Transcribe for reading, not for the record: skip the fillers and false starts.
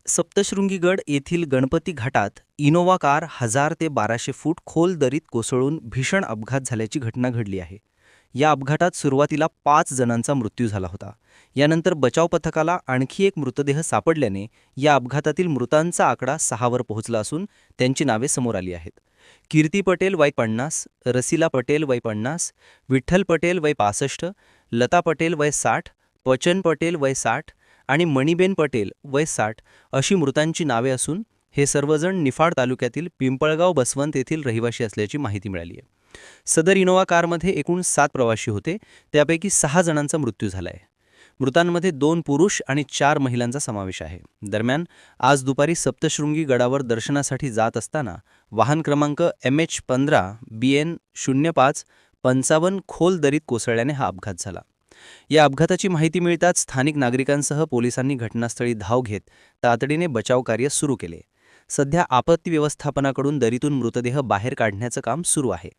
सप्तशृंगीगड येथील गणपती घाटात Innova car 1000 ते 1200 फूट खोल दरीत कोसळून भीषण अपघात झाल्याची घटना घडली आहे. या अपघातात सुरुवातीला 5 जणांचा मृत्यू झाला होता. यानंतर बचाव पथकाला आणखी एक मृतदेह सापडल्याने या अपघातातील मृतांचा आकडा 6 वर पोहोचला असून त्यांची नावे समोर आली आहेत. कीर्ती पटेल वय 50, रसिला पटेल वय 50, विठ्ठल पटेल वय 65, लता पटेल वय 60, वचन पटेल वय 60 आणि मणिबेन पटेल वय 60 अशी मृतांची नावे असून हे सर्वजण निफाड तालुक्यातील पिंपळगाव बसवंत येथील रहिवासी असल्याची माहिती मिळाली आहे. सदर इनोव्हा कारमध्ये एकूण 7 प्रवासी होते, त्यापैकी 6 जणांचा मृत्यू झाला आहे. मृतांमध्ये 2 पुरुष आणि 4 महिलांचा समावेश आहे. दरम्यान आज दुपारी सप्तशृंगी गडावर दर्शनासाठी जात असताना वाहन क्रमांक MH15 BN 0555 खोल दरीत कोसळल्याने हा अपघात झाला. या अपघाताची माहिती मिळताच स्थानिक नागरिकांसह पोलिसांनी घटनास्थळी धाव घेत तातडीने बचाव कार्य सुरू केले. सध्या आपत्ती व्यवस्थापनाकडून दरीतून मृतदेह बाहेर काढण्याचं काम सुरू आहे.